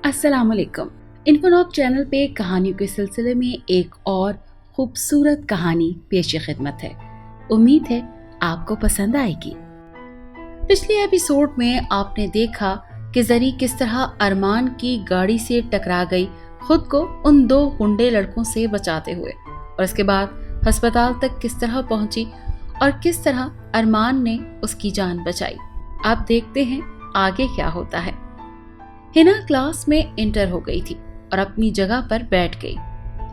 अस्सलाम वालेकुम। इन्फोनॉक चैनल पे कहानियों के सिलसिले में एक और खूबसूरत कहानी पेश खिदमत है। उम्मीद है आपको पसंद आएगी। पिछले एपिसोड में आपने देखा कि जरी किस तरह अरमान की गाड़ी से टकरा गई, खुद को उन दो गुंडे लड़कों से बचाते हुए, और इसके बाद अस्पताल तक किस तरह पहुंची और किस तरह अरमान ने उसकी जान बचाई। आप देखते हैं आगे क्या होता है। हिना क्लास में इंटर हो गई थी और अपनी जगह पर बैठ गई।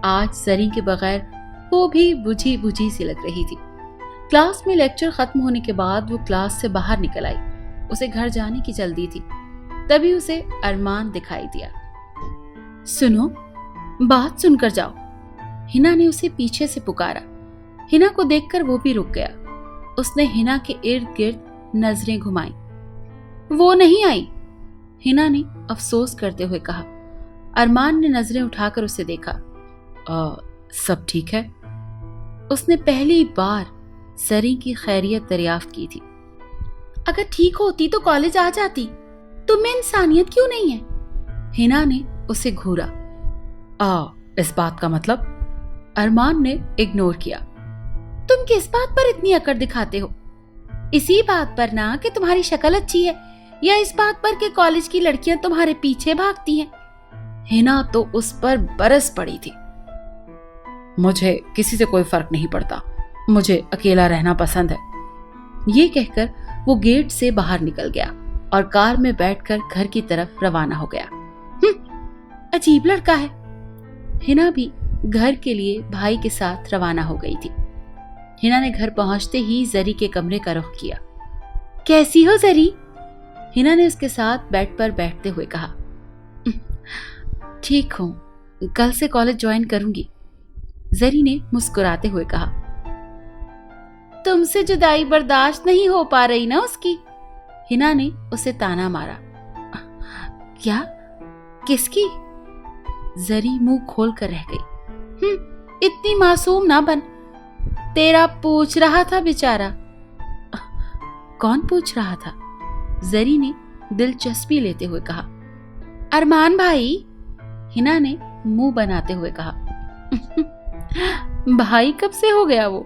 आज जरी के बगैर वो भी बुझी बुझी सी लग रही थी। क्लास में लेक्चर खत्म होने के बाद वो क्लास से बाहर निकल आई। उसे घर जाने की जल्दी थी। तभी उसे अरमान दिखाई दिया। सुनो, बात सुनकर जाओ। हिना ने उसे पीछे से पुकारा। हिना को देखकर वो भी रुक गया। उसने हिना के इर्द गिर्द नजरें घुमाई। वो नहीं आई, हिना ने अफसोस करते हुए कहा। अरमान ने नजरें उठाकर उसे देखा। सब ठीक है? उसने पहली बार जरी की खैरियत दरियाफ्त की थी। अगर ठीक होती तो कॉलेज आ जाती। तुम में इंसानियत क्यों नहीं है? हिना ने उसे घूरा। इस बात का मतलब? अरमान ने इग्नोर किया। तुम किस बात पर इतनी अकड़ दिखाते हो? इसी बात पर ना कि तुम्हारी शक्ल अच्छी है, या इस बात पर कि कॉलेज की लड़कियां तुम्हारे पीछे भागती हैं? हिना तो उस पर बरस पड़ी थी। मुझे किसी से कोई फर्क नहीं पड़ता, मुझे अकेला रहना पसंद है। ये कहकर वो गेट से बाहर निकल गया और कार में बैठकर घर की तरफ रवाना हो गया। अजीब लड़का है। हिना भी घर के लिए भाई के साथ रवाना हो गई थी। हिना ने घर पहुंचते ही जरी के कमरे का रुख किया। कैसी हो जरी? हिना ने उसके साथ बेड पर बैठते हुए कहा। ठीक हूं, कल से कॉलेज ज्वाइन करूंगी, जरी ने मुस्कुराते हुए कहा। तुमसे जुदाई बर्दाश्त नहीं हो पा रही ना उसकी? हिना ने उसे ताना मारा। क्या? किसकी? जरी मुंह खोल कर रह गई। इतनी मासूम ना बन। तेरा पूछ रहा था बेचारा। कौन पूछ रहा था? जरी ने दिलचस्पी लेते हुए कहा। अरमान भाई, हिना ने मुंह बनाते हुए कहा। भाई कब से हो गया वो?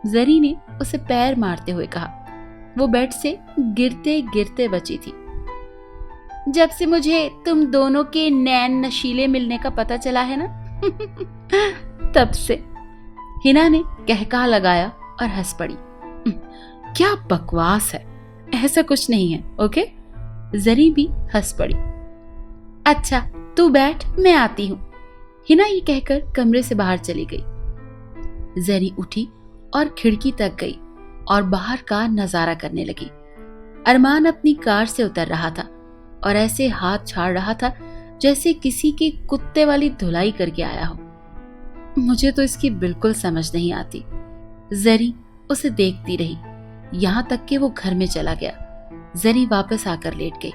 जरी ने उसे पैर मारते हुए कहा। वो बेड से गिरते गिरते बची थी। जब से मुझे तुम दोनों के नैन नशीले मिलने का पता चला है ना, तब से। हिना ने कहका लगाया और हंस पड़ी। क्या बकवास है, ऐसा कुछ नहीं है, ओके? जरी भी हंस पड़ी। अच्छा तू बैठ, मैं आती हूं। हिना ये कहकर कमरे से बाहर चली गई। जरी उठी और खिड़की तक गई और बाहर का नजारा करने लगी। अरमान अपनी कार से उतर रहा था और ऐसे हाथ छाड़ रहा था जैसे किसी के कुत्ते वाली धुलाई करके आया हो। मुझे तो इसकी बिल्कुल समझ नहीं आती। जरी उसे देखती रही, यहां तक कि वो घर में चला गया। जरी वापस आकर लेट गई।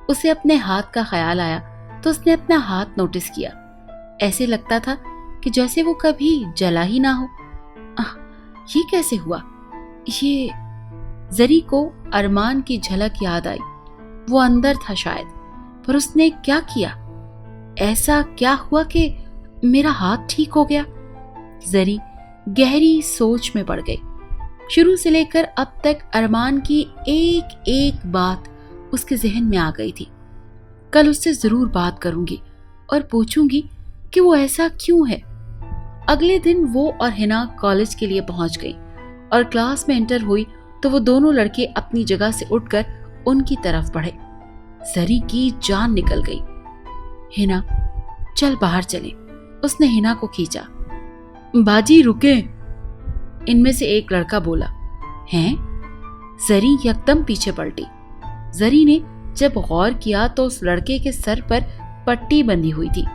उसे अपने हाथ का ख्याल आया तो उसने अपना हाथ नोटिस किया। ऐसे लगता था कि जैसे वो कभी जला ही ना हो। ये कैसे हुआ? ये जरी को अरमान की झलक याद आई। वो अंदर था शायद, पर उसने क्या किया? ऐसा क्या हुआ कि मेरा हाथ ठीक हो गया? जरी गहरी सोच में पड़ गई। शुरू से लेकर अब तक अरमान की एक एक बात उसके जहन में आ गई थी। कल उससे जरूर बात करूंगी और पूछूंगी कि वो ऐसा क्यों है। अगले दिन वो और हिना कॉलेज के लिए पहुंच गई और क्लास में एंटर हुई तो वो दोनों लड़के अपनी जगह से उठकर उनकी तरफ बढ़े। जरी की जान निकल गई। हिना, चल बाहर चले, उसने हिना को खींचा। बाजी रुके, इनमें से एक लड़का बोला। हैं? जरी यकदम पीछे पलटी। जरी ने जब गौर किया तो उस लड़के के सर पर पट्टी बंधी हुई थी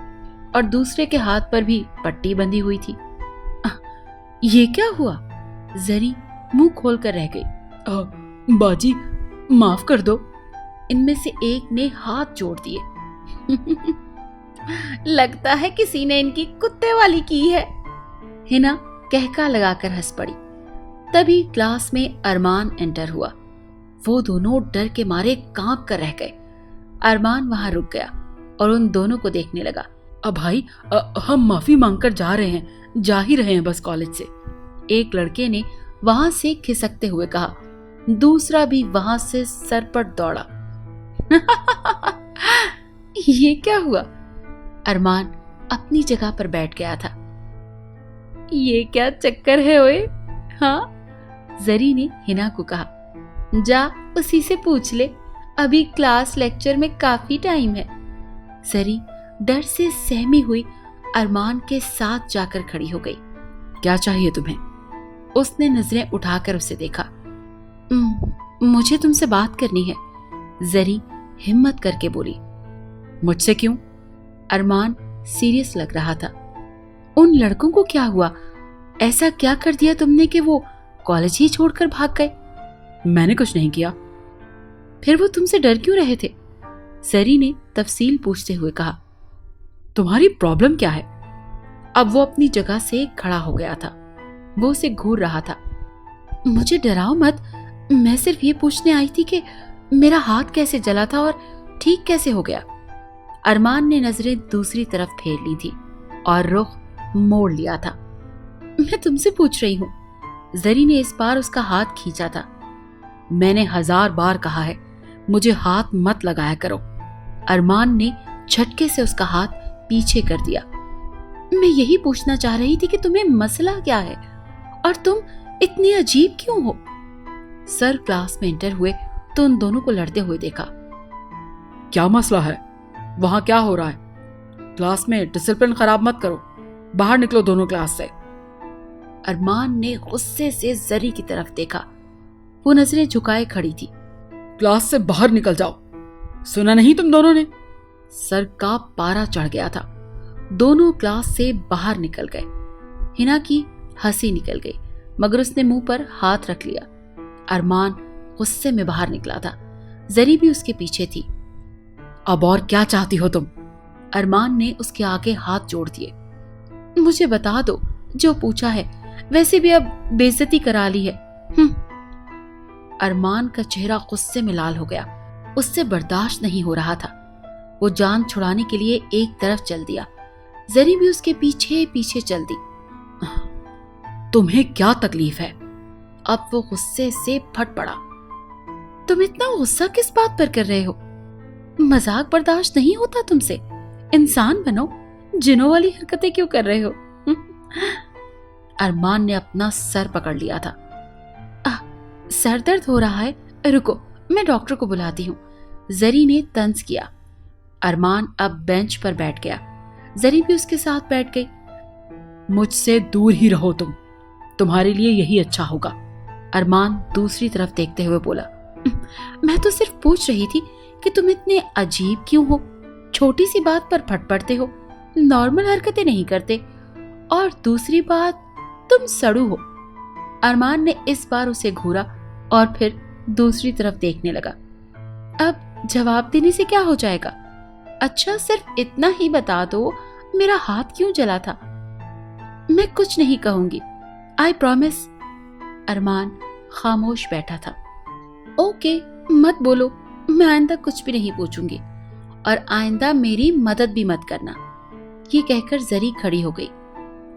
और दूसरे के हाथ पर भी पट्टी बंधी हुई थी। ये क्या हुआ? जरी मुंह खोलकर रह गई। बाजी माफ कर दो, इनमें से एक ने हाथ जोड़ दिए। लगता है किसी ने इनकी कुत्ते वाली की है। हिना कहका लगाकर हंस पड़ी। तभी क्लास में अरमान एंटर हुआ। वो दोनों डर के मारे कांप कर रह गए। अरमान वहां रुक गया और उन दोनों को देखने लगा। अब भाई हम माफी मांगकर जा रहे हैं, जा ही रहे हैं बस कॉलेज से, एक लड़के ने वहां से खिसकते हुए कहा। दूसरा भी वहां से सरपट दौड़ा। ये क्या हुआ? अरमान अपनी जगह पर बैठ गया था। ये क्या चक्कर है ओए? हाँ, जरी ने हिना को कहा। जा उसी से पूछ ले, अभी क्लास लेक्चर में काफी टाइम है। जरी डर से सहमी हुई अरमान के साथ जाकर खड़ी हो गई। क्या चाहिए तुम्हें? उसने नजरें उठाकर उसे देखा। मुझे तुमसे बात करनी है, जरी हिम्मत करके बोली। मुझसे क्यों? अरमान सीरियस लग रहा था। उन लड़कों को क्या हुआ? ऐसा क्या कर दिया तुमने कि वो कॉलेज ही छोड़कर भाग गए? मैंने कुछ नहीं किया। फिर वो तुमसे डर क्यों रहे थे? जरी ने तफसील पूछते हुए कहा। तुम्हारी प्रॉब्लम क्या है? अब वो अपनी जगह से खड़ा हो गया था। वो उसे घूर रहा था। मुझे डराओ मत, मैं सिर्फ ये पूछने आई थी कि मेरा हाथ कैसे जला था और ठीक कैसे हो गया। अरमान ने नजरें दूसरी तरफ फेर ली थी और रुख मोड़ लिया था। मैं तुमसे पूछ रही हूँ। जरी ने इस बार उसका हाथ खींचा था। मैंने 1000 बार कहा है, मुझे हाथ मत लगाया करो। अरमान ने झटके से उसका हाथ पीछे कर दिया। मैं यही पूछना चाह रही थी कि तुम्हें मसला क्या है और तुम इतनी अजीब क्यों हो? सर क्लास में एंटर हुए तो उन दोनों को लड़ते हुए देखा। क्या मसला है? वहां क्या हो रहा है? क्लास में डिसिप्लिन खराब मत करो, बाहर निकलो दोनों क्लास से। अरमान ने गुस्से से जरी की तरफ देखा। वो नजरें झुकाए खड़ी थी। क्लास से बाहर निकल जाओ, सुना नहीं तुम दोनों ने? सर का पारा चढ़ गया था। दोनों क्लास से बाहर निकल गए। हिना की हंसी निकल गई, मगर उसने मुंह पर हाथ रख लिया। अरमान गुस्से में बाहर निकला था। जरी भी उसके पीछे थी। अब और क्या चाहती हो तुम? अरमान ने उसके आगे हाथ जोड़ दिए। मुझे बता दो, जो पूछा है, वैसे भी अब बेइज्जती करा ली है। अरमान का चेहरा गुस्से में लाल हो गया। उससे बर्दाश्त नहीं हो रहा था। वो जान छुड़ाने के लिए एक तरफ चल दिया। जरी भी उसके पीछे पीछे चल दी। तुम्हें क्या तकलीफ है? अब वो गुस्से से फट पड़ा। तुम इतना गुस्सा किस बात पर कर रहे हो? मजाक बर्दाश्त नहीं होता तुमसे? इंसान बनो, जिनों वाली हरकतें क्यों कर रहे हो? अरमान ने अपना सर पकड़ लिया था। सर दर्द हो रहा है, रुको मैं डॉक्टर को बुलाती हूँ, जरी ने तंज किया। अरमान अब बेंच पर बैठ गया। जरी भी उसके साथ बैठ गई। मुझसे दूर ही रहो तुम, तुम्हारे लिए यही अच्छा होगा। अरमान दूसरी तरफ देखते हुए बोला। मैं तो सिर्फ पूछ रही थी कि तुम इतने अजीब क्यों हो? छोटी सी बात पर फट पड़ते हो, नॉर्मल हरकतें नहीं करते, और दूसरी बात तुम सड़ू हो। अरमान ने इस बार उसे घूरा और फिर दूसरी तरफ देखने लगा। अब जवाब देने से क्या हो जाएगा? अच्छा सिर्फ इतना ही बता दो, मेरा हाथ क्यों जला था? मैं कुछ नहीं कहूंगी, आई प्रॉमिस। अरमान खामोश बैठा था। ओके, मत बोलो, मैं आइंदा कुछ भी नहीं पूछूंगी, और आइंदा मेरी मदद भी मत करना। ये कहकर जरी खड़ी हो गई।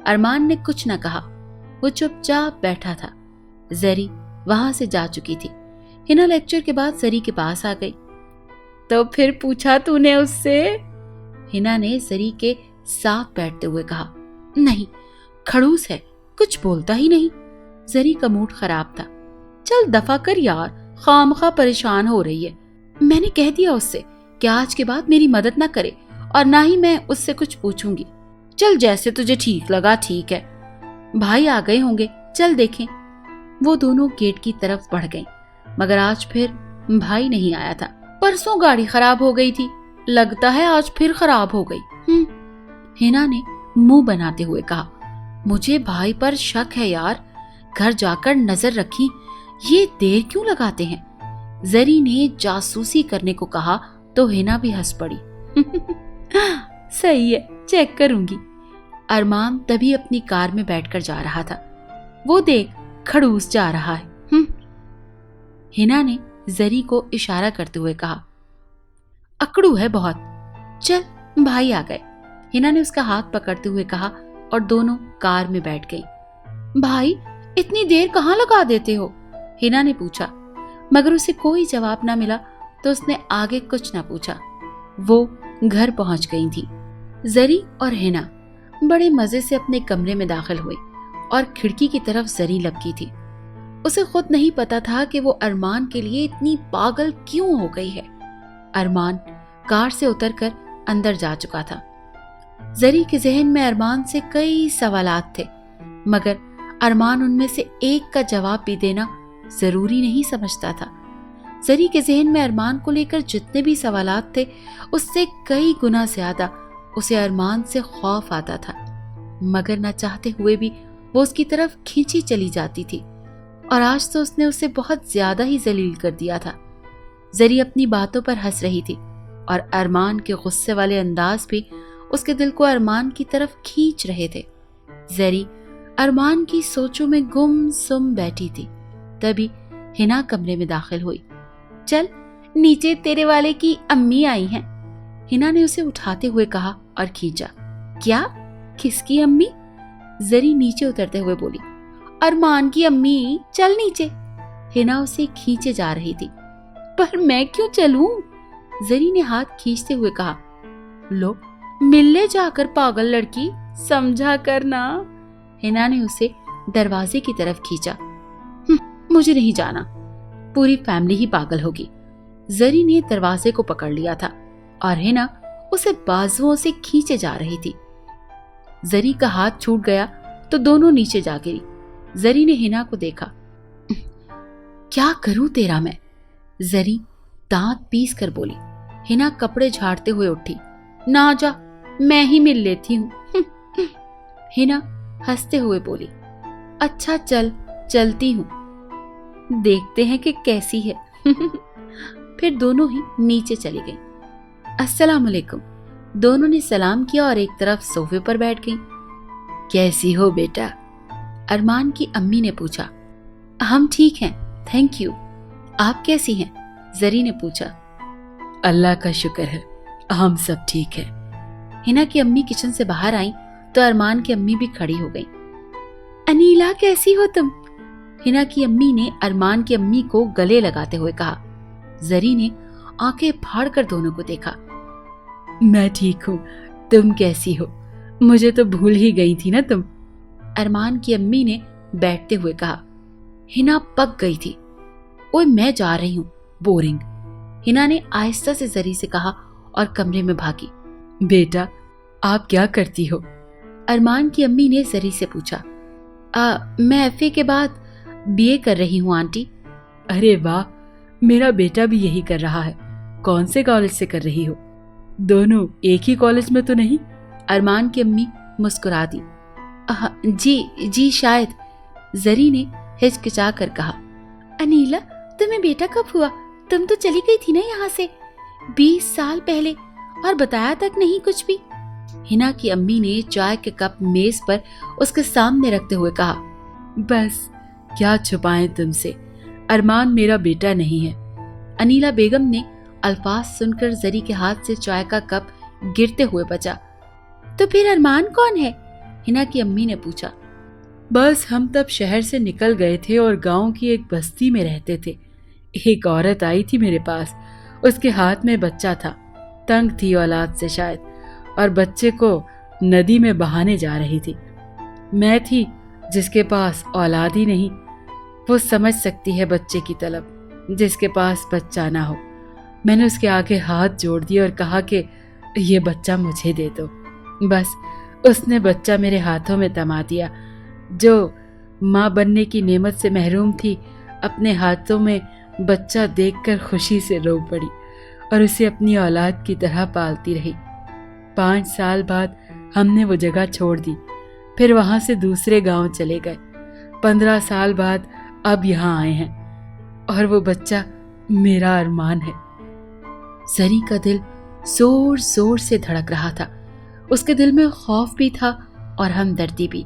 अरमान ने कुछ न कहा, वो चुपचाप बैठा था। जरी वहां से जा चुकी थी। हिना लेक्चर के बाद जरी के पास आ गई। तो फिर पूछा तूने उससे? हिना ने जरी के साथ बैठते हुए कहा। नहीं, खड़ूस है, कुछ बोलता ही नहीं। जरी का मूड खराब था। चल दफा कर यार, खामखा परेशान हो रही है। मैंने कह दिया उससे कि आज के बाद मेरी मदद ना करे और ना ही मैं उससे कुछ पूछूंगी। चल जैसे तुझे ठीक लगा ठीक है। भाई आ गए होंगे, चल देखें। वो दोनों गेट की तरफ बढ़ गए, मगर आज फिर भाई नहीं आया था। परसों गाड़ी खराब हो गई थी, लगता है आज फिर खराब हो गई। हिना ने मुंह बनाते हुए कहा। मुझे भाई पर शक है यार, घर जाकर नजर रखी, ये देर क्यों लगाते हैं? जरी ने जासूसी करने को कहा तो हिना भी हंस पड़ी। सही है, चेक करूंगी। अरमान तभी अपनी कार में बैठकर जा रहा था। वो देख, खड़ूस जा रहा है। हिना ने जरी को इशारा करते हुए कहा। अकड़ू है बहुत। चल, भाई आ गए, हिना ने उसका हाथ पकड़ते हुए कहा और दोनों कार में बैठ गई। भाई, इतनी देर कहाँ लगा देते हो? हिना ने पूछा, मगर उसे कोई जवाब ना मिला तो उसने आगे कुछ ना पूछा। वो घर पहुंच गई थी। जरी और हिना बड़े मजे से अपने कमरे में दाखिल हुए और खिड़की की तरफ जरी लपकी थी। उसे खुद नहीं पता था कि वो अरमान के लिए इतनी पागल क्यों हो गई है। अरमान कार से उतरकर अंदर जा चुका था। जरी के जहन में अरमान से कई सवालात थे, मगर अरमान उनमें से एक का जवाब भी देना जरूरी नहीं समझता था। जरी के जहन में अरमान को लेकर जितने भी सवालात थे, उससे कई गुना ज्यादा उसे अरमान से खौफ आता था, मगर न चाहते हुए भी वो उसकी तरफ खींची चली जाती थी। और आज तो उसने उसे बहुत ज्यादा ही जलील कर दिया था। जरी अपनी बातों पर हंस रही थी और अरमान के गुस्से वाले अंदाज भी उसके दिल को अरमान की तरफ खींच रहे थे। जरी अरमान की सोचों में गुमसुम बैठी थी। तभी हिना कमरे में दाखिल हुई। चल नीचे, तेरे वाले की अम्मी आई हैं, हिना ने उसे उठाते हुए कहा और खींचा। क्या? किसकी अम्मी? जरी नीचे उतरते हुए बोली। अरमान की अम्मी, चल नीचे। हिना उसे खींचे जा रही थी। पर मैं क्यों चलूं? जरी ने हाथ खींचते हुए कहा। लो, मिलने जाकर पागल लड़की, समझा कर ना। हिना ने उसे दरवाजे की तरफ खींचा। मुझे नहीं जाना, पूरी फैमिली ही पागल होगी। जरी ने दरवाजे को पकड़ लिया था और हिना उसे बाजुओं से खींचे जा रही थी। जरी का हाथ छूट गया तो दोनों नीचे जा गिरी। जरी ने हिना को देखा। क्या करूं तेरा मैं? जरी दांत पीस कर बोली। हिना कपड़े झाड़ते हुए उठी। ना जा, मैं ही मिल लेती हूं। हिना हंसते हुए बोली। अच्छा चल, चलती हूं, देखते हैं कि कैसी है। फिर दोनों ही नीचे चली गईं। अस्सलाम वालेकुम। दोनों ने सलाम किया और एक तरफ सोफे पर बैठ गईं। कैसी हो बेटा? अरमान की अम्मी ने पूछा। हम ठीक हैं, थैंक यू। आप कैसी हैं? जरी ने पूछा। अल्लाह का शुक्र है, हम सब ठीक हैं। हिना की अम्मी किचन से बाहर आई तो अरमान की अम्मी भी खड़ी हो गई। अनीला, कैसी हो तुम? हिना की अम्मी ने अरमान की अम्मी को गले लगाते हुए कहा। जरी ने आंखें फाड़कर दोनों को देखा। मैं ठीक हूँ, तुम कैसी हो? मुझे तो भूल ही गई थी ना तुम, अरमान की अम्मी ने बैठते हुए कहा। हिना पक गई थी। ओए, मैं जा रही हूँ, बोरिंग, हिना ने आहिस्ता से जरी से कहा और कमरे में भागी। बेटा, आप क्या करती हो? अरमान की अम्मी ने जरी से पूछा। मैं एफए के बाद बीए कर रही हूँ आंटी। अरे वाह, मेरा बेटा भी यही कर रहा है। कौन से कॉलेज से कर रही हो? दोनों एक ही कॉलेज में तो नहीं? अरमान की अम्मी मुस्कुरा दी। जी शायद, जरी ने हिचकिचा कर कहा। अनीला, तुम्हें बेटा कब हुआ? तुम तो चली गई थी ना यहाँ से 20 साल पहले, और बताया तक नहीं कुछ भी। हिना की अम्मी ने चाय के कप मेज पर उसके सामने रखते हुए कहा। बस क्या छुपाएं तुमसे, अरमान मेरा बेटा नहीं है। अनीला बेगम ने अल्फाज सुनकर जरी के हाथ से चाय का कप गिरते हुए बचा। तो फिर अरमान कौन है? हिना की अम्मी ने पूछा। बस हम तब शहर से निकल गए थे और गांव की एक बस्ती में रहते थे। एक औरत आई थी मेरे पास, उसके हाथ में बच्चा था, तंग थी औलाद से शायद, और बच्चे को नदी में बहाने जा रही थी। मैं थी जिसके पास औलाद ही नहीं, वो समझ सकती है बच्चे की तलब, जिसके पास बच्चा ना हो। मैंने उसके आगे हाथ जोड़ दिए और कहा कि ये बच्चा मुझे दे दो। बस उसने बच्चा मेरे हाथों में थमा दिया। जो माँ बनने की नेमत से महरूम थी, अपने हाथों में बच्चा देखकर खुशी से रो पड़ी और उसे अपनी औलाद की तरह पालती रही। 5 साल बाद हमने वो जगह छोड़ दी, फिर वहां से दूसरे गांव चले गए। 15 साल बाद अब यहाँ आए हैं और वो बच्चा मेरा अरमान है। जरी का दिल जोर जोर से धड़क रहा था। उसके दिल में खौफ भी था और हमदर्दी भी।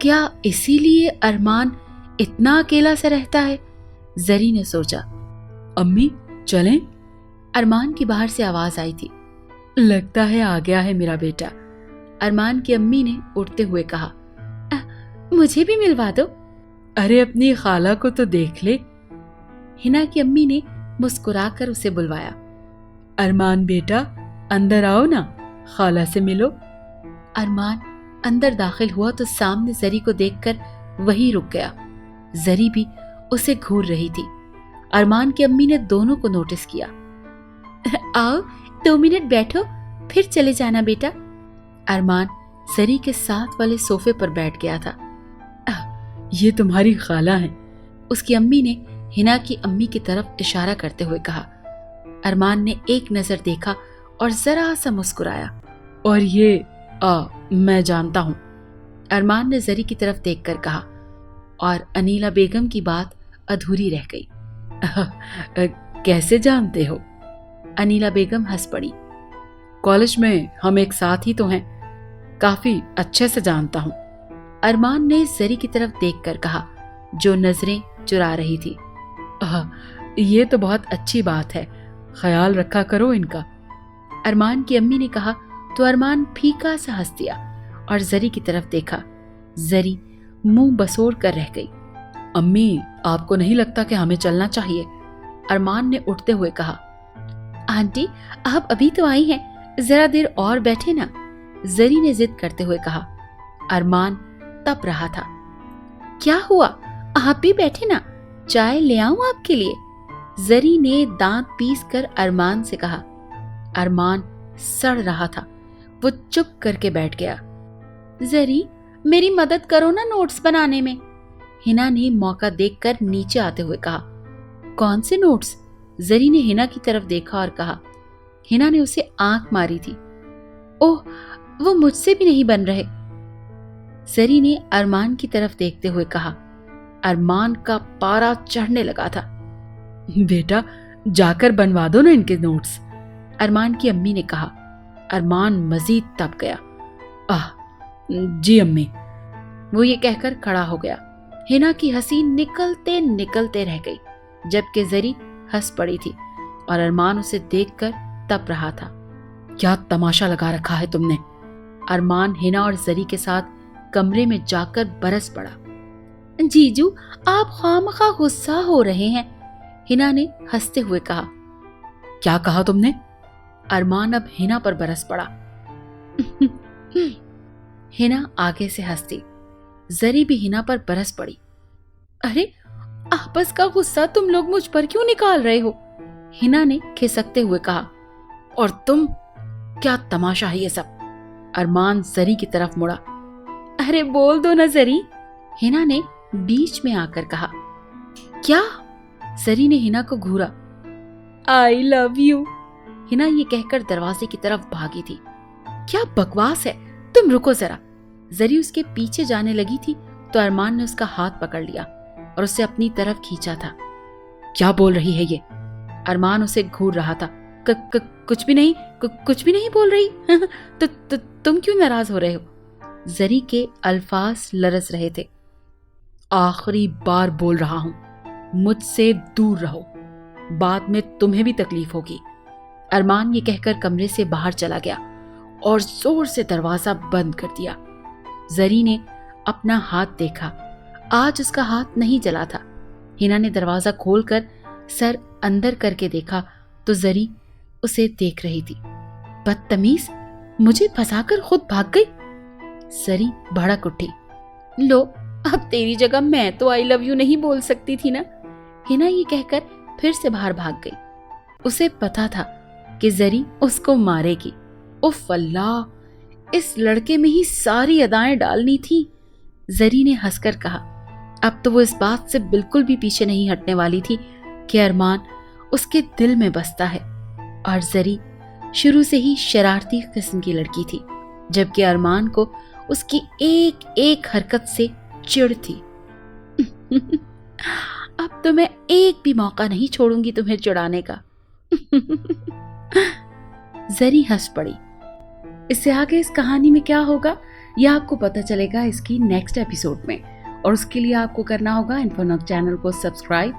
क्या इसीलिए अरमान इतना अकेला सा रहता है? जरी ने सोचा। अम्मी चलें? अरमान की बाहर से आवाज आई थी। लगता है आ गया है मेरा बेटा, अरमान की अम्मी ने उठते हुए कहा। मुझे भी मिलवा दो। अरे अपनी खाला को तो देख ले। हिना की अम्मी ने मुस्कुराकर उसे बुलवाया। अरमान बेटा अंदर आओ ना, खाला से मिलो। अरमान अंदर दाखिल हुआ तो सामने जरी को देखकर वही रुक गया। जरी भी उसे घूर रही थी। अरमान की अम्मी ने दोनों को नोटिस किया। आओ 2 मिनट बैठो, फिर चले जाना बेटा। अरमान जरी के साथ वाले सोफे पर बैठ गया था। ये तुम्हारी खाला है, उसकी अम्मी ने हिना की अम्मी की तरफ इशारा करते हुए कहा। अरमान ने एक नजर देखा और जरा सा मुस्कुराया। और ये मैं जानता हूं, अरमान ने जरी की तरफ देखकर कहा। और अनीला बेगम की बात अधूरी रह गई। कैसे जानते हो? अनीला बेगम हंस पड़ी। कॉलेज में हम एक साथ ही तो हैं, काफी अच्छे से जानता हूं, अरमान ने जरी की तरफ देखकर कहा, जो नजरें चुरा रही थी। ये तो बहुत अच्छी बात है, ख्याल रखा करो इनका, अरमान की अम्मी ने कहा तो अरमान फीका सा हंस दिया और जरी की तरफ देखा। जरी मुंह बसोड़ कर रह गई। अम्मी आपको नहीं लगता कि हमें चलना चाहिए? अरमान ने उठते हुए कहा। आंटी आप अभी तो आई हैं, जरा देर और बैठे ना, जरी ने जिद करते हुए कहा। अरमान तप रहा था। क्या हुआ, आप भी बैठे ना, चाय ले आऊं आपके लिए? जरी ने दांत पीस कर अरमान से कहा। अरमान सड़ रहा था, वो चुप करके बैठ गया। जरी मेरी मदद करो ना नोट्स बनाने में, हिना ने मौका देखकर नीचे आते हुए कहा। कौन से नोट्स? जरी ने हिना की तरफ देखा और कहा। हिना ने उसे आंख मारी थी। ओह वो मुझसे भी नहीं बन रहे, जरी ने अरमान की तरफ देखते हुए कहा। अरमान का पारा चढ़ने लगा था। बेटा जाकर बनवा दो ना इनके नोट्स, अरमान की अम्मी ने कहा। अरमान मजीद तप गया। जी अम्मी, वो ये कहकर खड़ा हो गया। हिना की हंसी निकलते निकलते रह गई, जबकि जरी हंस पड़ी थी और अरमान उसे देखकर तप रहा था। क्या तमाशा लगा रखा है तुमने? अरमान हिना और जरी के साथ कमरे में जाकर बरस पड़ा। जीजू आप खामखा गुस्सा हो रहे हैं, हिना ने हंसते हुए कहा। क्या कहा तुमने? अरमान अब हिना पर बरस पड़ा। हिना आगे से हंसती, जरी भी हिना पर बरस पड़ी। अरे आपस का गुस्सा तुम लोग मुझ पर क्यों निकाल रहे हो? हिना ने खिसकते हुए कहा। और तुम, क्या तमाशा है ये सब? अरमान जरी की तरफ मुड़ा। अरे बोल दो ना जरी, हिना ने बीच में आकर कहा। क्या? जरी ने हिना को घूरा। आई लव यू, हिना ये कहकर दरवाजे की तरफ भागी थी। क्या बकवास है, तुम रुको जरा। जरी उसके पीछे जाने लगी थी तो अरमान ने उसका हाथ पकड़ लिया और उसे अपनी तरफ खींचा था। क्या बोल रही है ये? अरमान उसे घूर रहा था। कुछ भी नहीं, कुछ भी नहीं बोल रही। तो तुम क्यों नाराज हो रहे हो? जरी के अल्फाज लरस रहे थे। आखिरी बार बोल रहा हूं, मुझसे दूर रहो, बाद में तुम्हें भी तकलीफ होगी। अरमान ये कहकर कमरे से बाहर चला गया और जोर से दरवाजा बंद कर दिया। जरी ने अपना हाथ देखा, आज उसका हाथ नहीं जला था। हिना ने दरवाजा खोलकर सर अंदर करके देखा तो जरी उसे देख रही थी। बदतमीज, मुझे फंसाकर खुद भाग गई। जरी भड़क उठी। लो, अब तेरी जगह मैं तो आई लव यू नहीं बोल सकती थी ना। हिना ये कहकर फिर से बाहर भाग गई। उसे पता था कि जरी उसको मारेगी। उफ अल्लाह, इस लड़के में ही सारी अदाएं डालनी थी। जरी ने हंसकर कहा। अब तो वो इस बात से बिल्कुल भी पीछे नहीं हटने वाली थी कि अरमान उसके दिल में बसता है, और जरी शुरू से ही शरारती किस्म की लड़की थी, जबकि अरमान को उसकी एक एक हरकत से चिढ़ थी। अब तो मैं एक भी मौका नहीं छोड़ूंगी तुम्हें चिढ़ाने का। जरी हंस पड़ी। इससे आगे इस कहानी में क्या होगा यह आपको पता चलेगा इसकी नेक्स्ट एपिसोड में, और उसके लिए आपको करना होगा इन्फोनॉक चैनल को सब्सक्राइब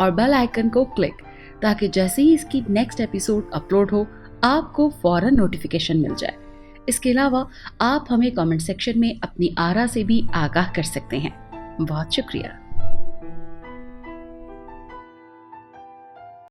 और बेल आइकन को क्लिक, ताकि जैसे ही इसकी नेक्स्ट एपिसोड अपलोड हो آپ کو فوراً نوٹیفیکیشن مل جائے۔ اس کے علاوہ آپ ہمیں کامنٹ سیکشن میں اپنی آرا سے بھی آگاہ کر سکتے ہیں۔ بہت شکریہ۔